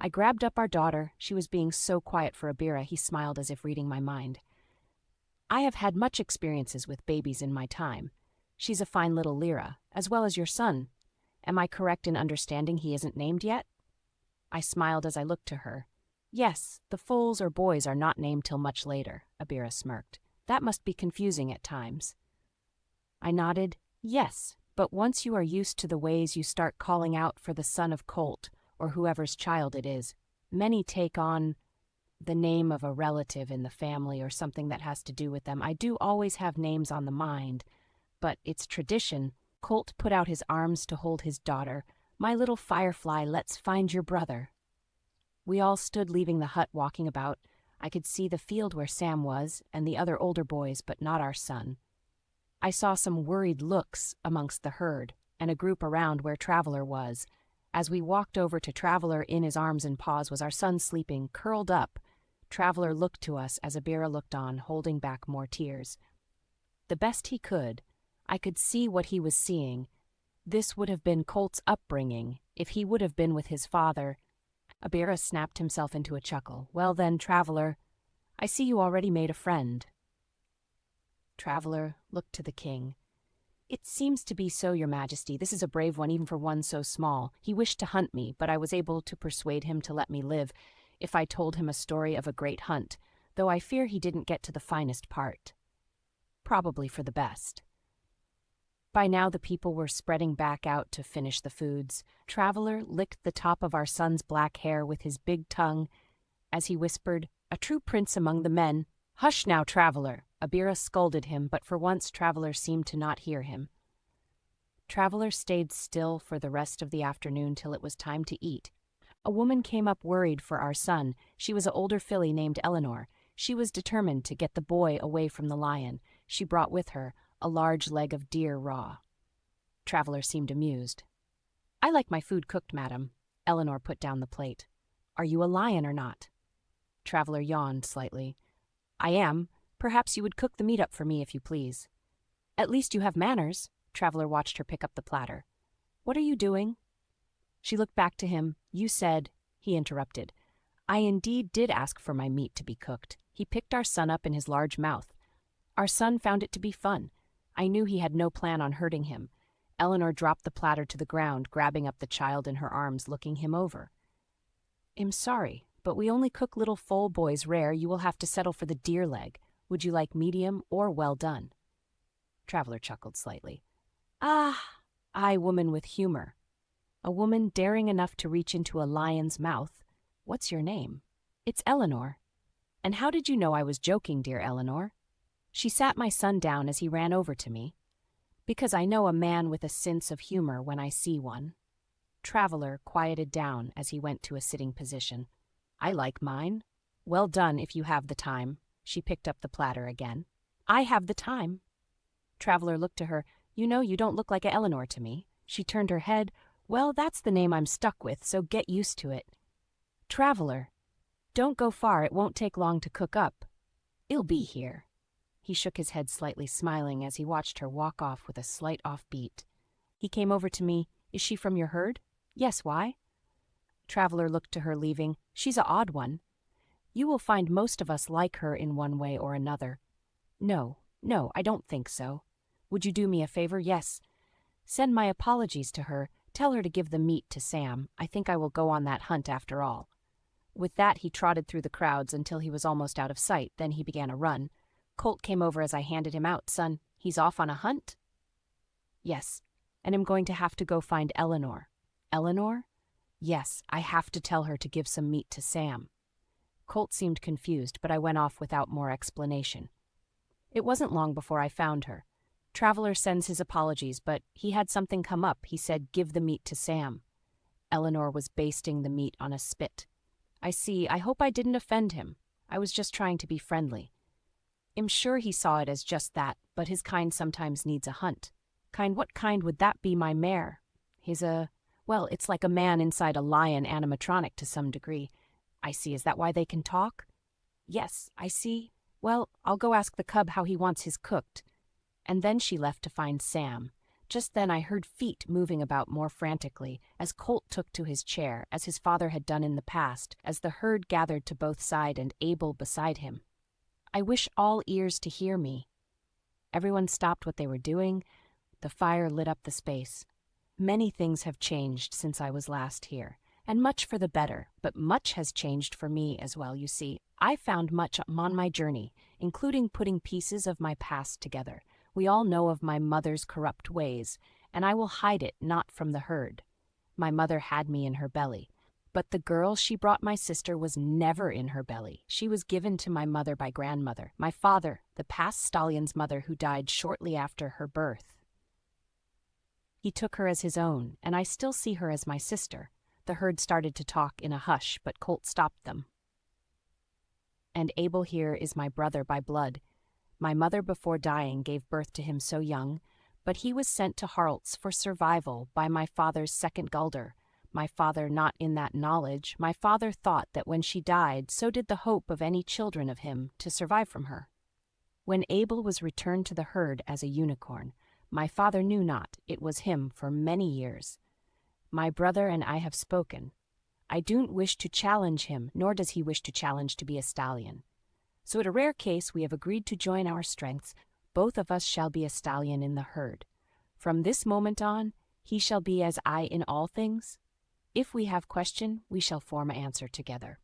I grabbed up our daughter. She was being so quiet for Abira. He smiled as if reading my mind. I have had much experiences with babies in my time. She's a fine little Lyra, as well as your son. Am I correct in understanding he isn't named yet? I smiled as I looked to her. Yes, the foals or boys are not named till much later, Abira smirked. That must be confusing at times. I nodded. Yes, but once you are used to the ways, you start calling out for the son of Colt, or whoever's child it is. Many take on the name of a relative in the family or something that has to do with them. I do always have names on the mind, but it's tradition. Colt put out his arms to hold his daughter. My little firefly, let's find your brother. We all stood leaving the hut, walking about. I could see the field where Sam was and the other older boys, but not our son. I saw some worried looks amongst the herd and a group around where Traveler was. As we walked over to Traveler, in his arms and paws was our son sleeping, curled up. Traveler looked to us as Abira looked on, holding back more tears. The best he could. I could see what he was seeing. This would have been Colt's upbringing, if he would have been with his father. Abira snapped himself into a chuckle. Well then, Traveler, I see you already made a friend. Traveler looked to the king. It seems to be so, your majesty. This is a brave one, even for one so small. He wished to hunt me, but I was able to persuade him to let me live if I told him a story of a great hunt, though I fear he didn't get to the finest part. Probably for the best. By now the people were spreading back out to finish the foods. Traveler licked the top of our son's black hair with his big tongue as he whispered, "A true prince among the men." "Hush now, Traveler!" Abira scolded him, but for once Traveler seemed to not hear him. Traveler stayed still for the rest of the afternoon till it was time to eat. A woman came up worried for our son. She was an older filly named Eleanor. She was determined to get the boy away from the lion. She brought with her a large leg of deer raw. Traveler seemed amused. "I like my food cooked, madam." Eleanor put down the plate. "Are you a lion or not?" Traveler yawned slightly. "I am. Perhaps you would cook the meat up for me, if you please." "At least you have manners." Traveler watched her pick up the platter. "What are you doing?" She looked back to him. "You said," he interrupted. "I indeed did ask for my meat to be cooked." He picked our son up in his large mouth. Our son found it to be fun. I knew he had no plan on hurting him. Eleanor dropped the platter to the ground, grabbing up the child in her arms, looking him over. "I'm sorry, but we only cook little foal boys rare. You will have to settle for the deer leg. Would you like medium or well done?" Traveler chuckled slightly. "Ah, I, woman with humor. A woman daring enough to reach into a lion's mouth. What's your name?" "It's Eleanor." "And how did you know I was joking, dear Eleanor?" She sat my son down as he ran over to me. "Because I know a man with a sense of humor when I see one." Traveler quieted down as he went to a sitting position. "I like mine. Well done if you have the time." She picked up the platter again. "I have the time." Traveler looked to her. "You know, you don't look like a Eleanor to me." She turned her head. "Well, that's the name I'm stuck with, so get used to it." "Traveler, don't go far. It won't take long to cook up. It'll be here." He shook his head slightly, smiling as he watched her walk off with a slight offbeat. He came over to me. "Is she from your herd?" "Yes, why?" Traveler looked to her, leaving. "She's a odd one. You will find most of us like her in one way or another." No, I don't think so." "Would you do me a favor?" "Yes. Send my apologies to her. Tell her to give the meat to Sam. I think I will go on that hunt after all." With that, he trotted through the crowds until he was almost out of sight. Then he began a run. Colt came over as I handed him out. "Son, he's off on a hunt?" "Yes, and I'm going to have to go find Eleanor." "Eleanor?" "Yes, I have to tell her to give some meat to Sam." Colt seemed confused, but I went off without more explanation. It wasn't long before I found her. Traveler sends his apologies, but he had something come up. He said, "Give the meat to Sam." Eleanor was basting the meat on a spit. "I see. I hope I didn't offend him. I was just trying to be friendly." I'm sure he saw it as just that, but his kind sometimes needs a hunt. "Kind? What kind would that be, my mare?" Well, it's like a man inside a lion animatronic to some degree." "I see. Is that why they can talk?" "Yes, I see. Well, I'll go ask the cub how he wants his cooked." And then she left to find Sam. Just then I heard feet moving about more frantically, as Colt took to his chair, as his father had done in the past, as the herd gathered to both side and Abel beside him. I wish all ears to hear me. Everyone stopped what they were doing. The fire lit up the space. Many things have changed since I was last here, and much for the better, but much has changed for me as well, you see. I found much on my journey, including putting pieces of my past together. We all know of my mother's corrupt ways, and I will hide it not from the herd. My mother had me in her belly, but the girl she brought my sister was never in her belly. She was given to my mother by grandmother, my father, the past stallion's mother who died shortly after her birth. He took her as his own, and I still see her as my sister. The herd started to talk in a hush, but Colt stopped them. And Abel here is my brother by blood. My mother before dying gave birth to him so young, but he was sent to Harltz for survival by my father's second Gulder. My father not in that knowledge, my father thought that when she died, so did the hope of any children of him to survive from her. When Abel was returned to the herd as a unicorn, my father knew not it was him for many years. My brother and I have spoken. I don't wish to challenge him, nor does he wish to challenge to be a stallion. So at a rare case we have agreed to join our strengths. Both of us shall be a stallion in the herd. From this moment on, he shall be as I in all things. If we have question, we shall form answer together.